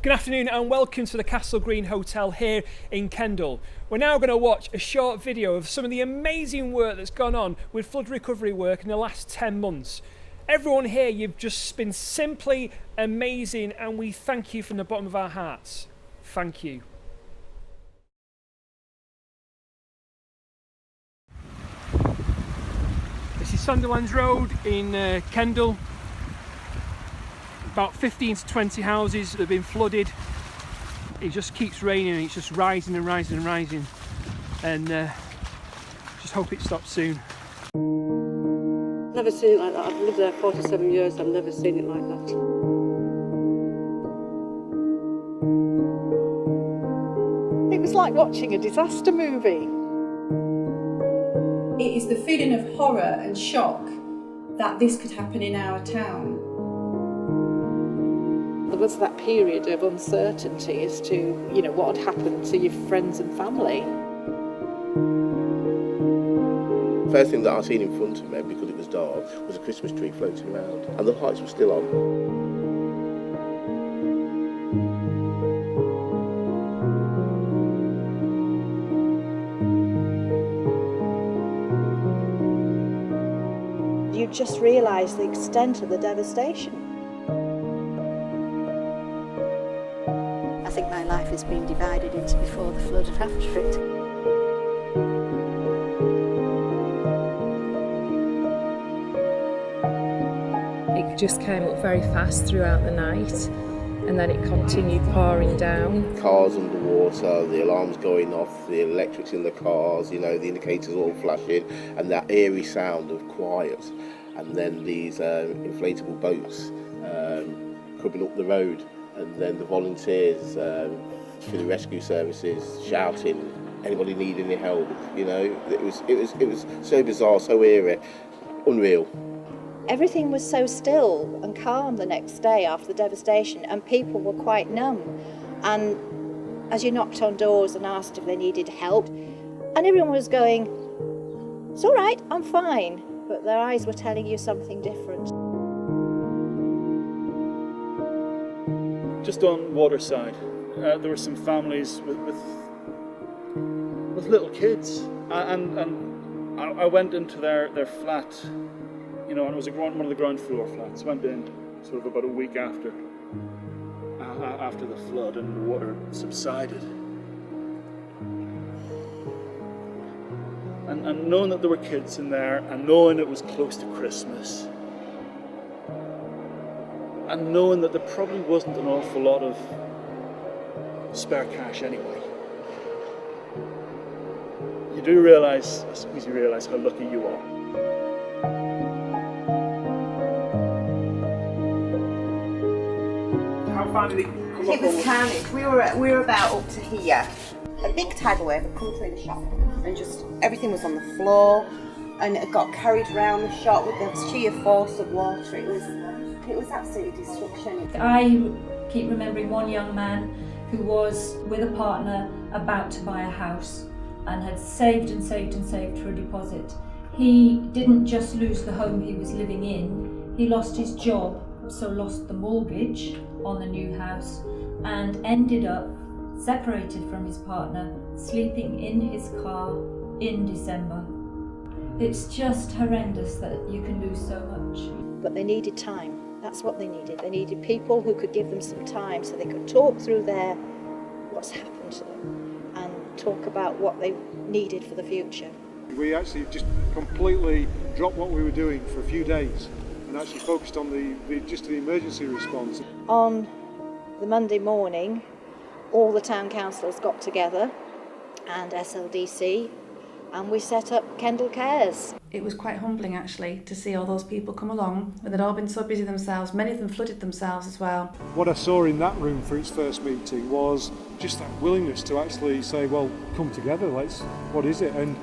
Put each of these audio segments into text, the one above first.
Good afternoon and welcome to the Castle Green Hotel here in Kendal. We're now going to watch a short video of some of the amazing work that's gone on with flood recovery work in the last 10 months. Everyone here, you've just been simply amazing and we thank you from the bottom of our hearts. Thank you. This is Sunderland's Road in Kendal. About 15 to 20 houses that have been flooded. It just keeps raining and it's just rising and rising and rising. And just hope it stops soon. Never seen it like that. I've lived there 47 years, I've never seen it like that. It was like watching a disaster movie. It is the feeling of horror and shock that this could happen in our town. There was that period of uncertainty as to, what had happened to your friends and family. First thing that I seen in front of me, because it was dark, was a Christmas tree floating around, and the lights were still on. You just realise the extent of the devastation. I think my life has been divided into before the flood and after it. It just came up very fast throughout the night and then it continued pouring down. Cars underwater, the alarms going off, the electrics in the cars, the indicators all flashing, and that eerie sound of quiet. And then these inflatable boats coming up the road, and then the volunteers for the rescue services shouting, "Anybody need any help?" It was so bizarre, so eerie, unreal. Everything was so still and calm the next day after the devastation, and people were quite numb. And as you knocked on doors and asked if they needed help, and everyone was going, "It's all right, I'm fine," but their eyes were telling you something different. Just on Waterside, there were some families with little kids, and I went into their flat, and it was one of the ground floor flats. Went in sort of about a week after the flood and the water subsided, and knowing that there were kids in there, and knowing it was close to Christmas, and knowing that there probably wasn't an awful lot of spare cash anyway, I suppose you realise how lucky you are. How far did it come up? It was carnage. We were about up to here. A big tidal wave had come through the shop, and just everything was on the floor, and it got carried around the shop with the sheer force of water. It was absolutely destruction. I keep remembering one young man who was with a partner about to buy a house and had saved and saved and saved for a deposit. He didn't just lose the home he was living in, he lost his job, so lost the mortgage on the new house, and ended up separated from his partner, sleeping in his car in December. It's just horrendous that you can lose so much. But they needed time. That's what they needed. They needed people who could give them some time so they could talk through what's happened to them and talk about what they needed for the future. We actually just completely dropped what we were doing for a few days and actually focused on the emergency response. On the Monday morning, all the town councillors got together and SLDC, and we set up Kendal Cares. It was quite humbling actually to see all those people come along, and they'd all been so busy themselves, many of them flooded themselves as well. What I saw in that room for its first meeting was just that willingness to actually say, well, come together, what is it? And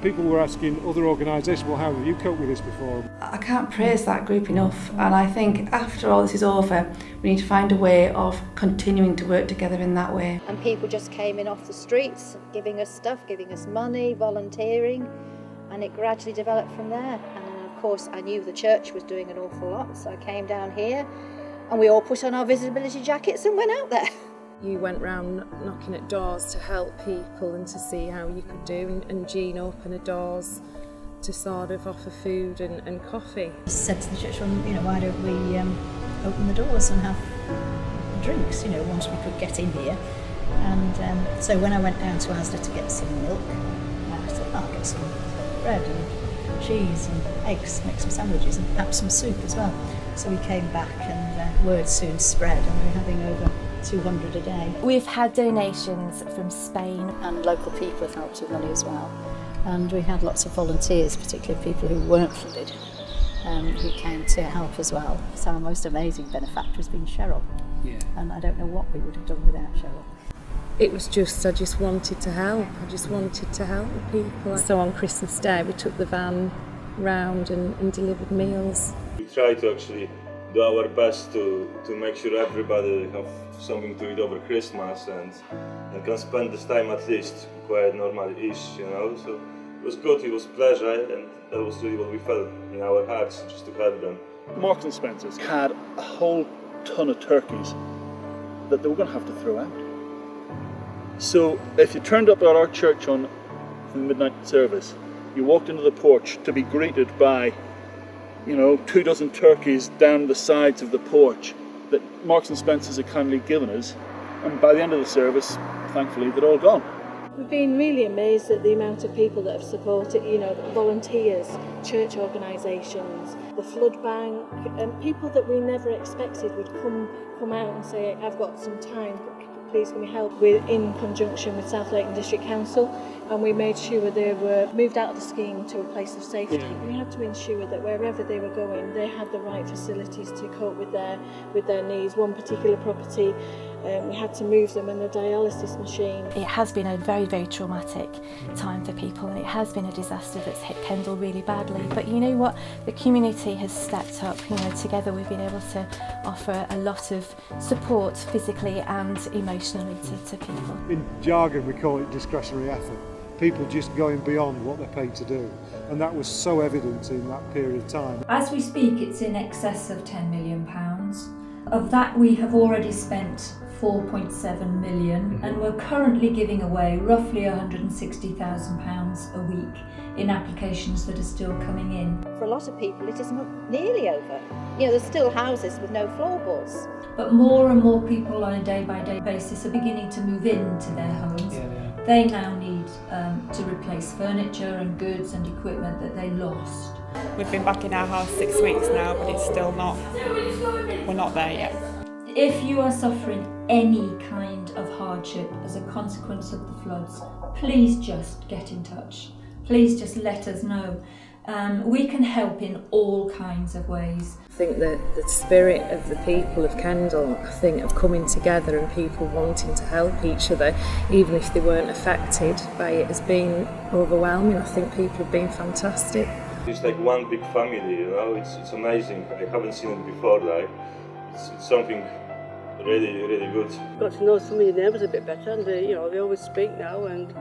people were asking other organisations, well, how have you coped with this before? I can't praise that group enough, and I think after all this is over, we need to find a way of continuing to work together in that way. And people just came in off the streets, giving us stuff, giving us money, volunteering, and it gradually developed from there. And then of course I knew the church was doing an awful lot, so I came down here And we all put on our visibility jackets and went out there. You went round knocking at doors to help people and to see how you could do, and Jean opened the doors to sort of offer food and coffee. I said to the church, well, why don't we open the doors and have drinks, once we could get in here. And so when I went down to Asda to get some milk, I thought, I'll get some bread and cheese and eggs, make some sandwiches and perhaps some soup as well. So we came back and word soon spread, and we're having over 200 a day. We've had donations from Spain. And local people have helped with money as well. And we had lots of volunteers, particularly people who weren't flooded, who came to help as well. So our most amazing benefactor has been Cheryl. Yeah. And I don't know what we would have done without Cheryl. It was just, I just wanted to help. I just wanted to help the people. So on Christmas Day, we took the van round and delivered meals. We try to actually do our best to make sure everybody have something to eat over Christmas and can spend this time at least where it normally is, So it was good, it was pleasure, and that was really what we felt in our hearts, just to help them. Marks and Spencer's had a whole ton of turkeys that they were going to have to throw out. So if you turned up at our church on the midnight service, you walked into the porch to be greeted by 24 turkeys down the sides of the porch that Marks and Spencer's had kindly given us, and by the end of the service, thankfully, they'd all gone. We've been really amazed at the amount of people that have supported, volunteers, church organisations, the flood bank, and people that we never expected would come out and say, I've got some time, please can we help? We're in conjunction with South Leighton District Council, and we made sure they were moved out of the scheme to a place of safety. Yeah. We had to ensure that wherever they were going, they had the right facilities to cope with their needs. One particular property, we had to move them in a dialysis machine. It has been a very, very traumatic time for people, and it has been a disaster that's hit Kendal really badly. But you know what? The community has stepped up. Together we've been able to offer a lot of support physically and emotionally to people. In jargon, we call it discretionary effort. People just going beyond what they're paid to do. And that was so evident in that period of time. As we speak, it's in excess of £10 million. Of that, we have already spent 4.7 million, and we're currently giving away roughly £160,000 a week in applications that are still coming in. For a lot of people, it isn't nearly over. There's still houses with no floorboards. But more and more people on a day-by-day basis are beginning to move into their homes. They now need to replace furniture and goods and equipment that they lost. We've been back in our house 6 weeks now, but it's still not, we're not there yet. If you are suffering any kind of hardship as a consequence of the floods, please just get in touch. Please just let us know. We can help in all kinds of ways. I think that the spirit of the people of Kendal, of coming together and people wanting to help each other, even if they weren't affected by it, has been overwhelming. I think people have been fantastic. It's like one big family, it's amazing. I haven't seen it before, it's something really, really good. Got to know some of your neighbours a bit better, and they always speak now, and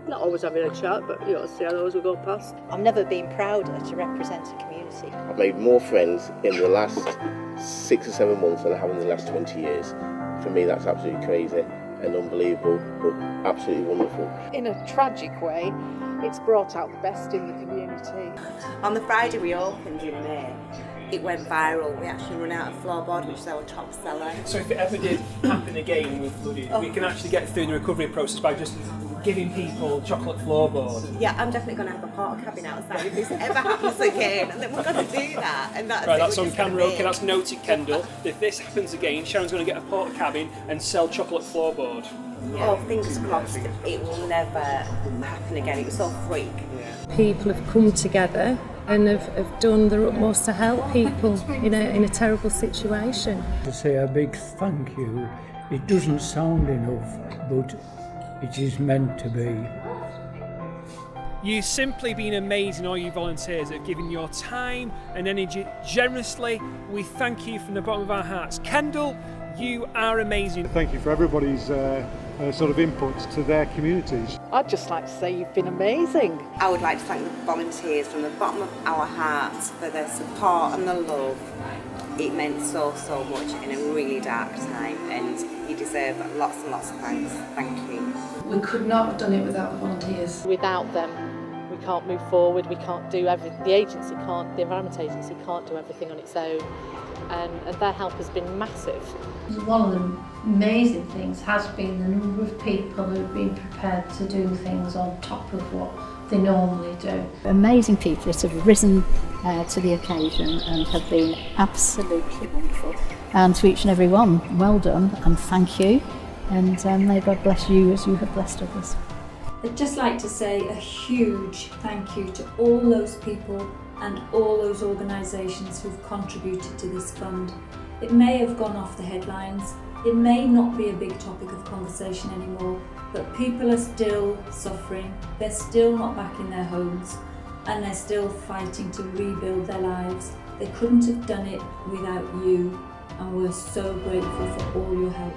not always having a chat, but see how those will go past. I've never been prouder to represent a community. I've made more friends in the last 6 or 7 months than I have in the last 20 years. For me, that's absolutely crazy and unbelievable, but absolutely wonderful. In a tragic way, it's brought out the best in the community. On the Friday we opened in May, it went viral. We actually run out of floorboard, which is our top seller. So if it ever did happen again with flooding, we can actually get through the recovery process by just giving people chocolate floorboard. Yeah, I'm definitely going to have a porta cabin outside if this ever happens again, and then we're going to do that. And that's right, that's on camera. Okay, that's noted, Kendal. If this happens again, Sharon's going to get a porta cabin and sell chocolate floorboard. Yeah. Oh, fingers crossed, it will never happen again. It was so freak. Yeah. People have come together and have done their utmost to help people in a terrible situation. To say a big thank you, it doesn't sound enough, but it is meant to be. You've simply been amazing, all you volunteers that have given your time and energy generously. We thank you from the bottom of our hearts. Kendal, you are amazing. Thank you for everybody's sort of inputs to their communities. I'd just like to say you've been amazing. I would like to thank the volunteers from the bottom of our hearts for their support and the love. it meant so much in a really dark time, and you deserve lots and lots of thanks. Thank you. We could not have done it without the volunteers. Without them, we can't move forward, we can't do everything. The Environment Agency can't do everything on its own, and their help has been massive. One of the amazing things has been the number of people who have been prepared to do things on top of what they normally do. Amazing people that have risen to the occasion and have been absolutely wonderful. And to each and every one, well done and thank you. And may God bless you as you have blessed others. I'd just like to say a huge thank you to all those people and all those organisations who've contributed to this fund. It may have gone off the headlines, it may not be a big topic of conversation anymore, but people are still suffering, they're still not back in their homes, and they're still fighting to rebuild their lives. They couldn't have done it without you, and we're so grateful for all your help.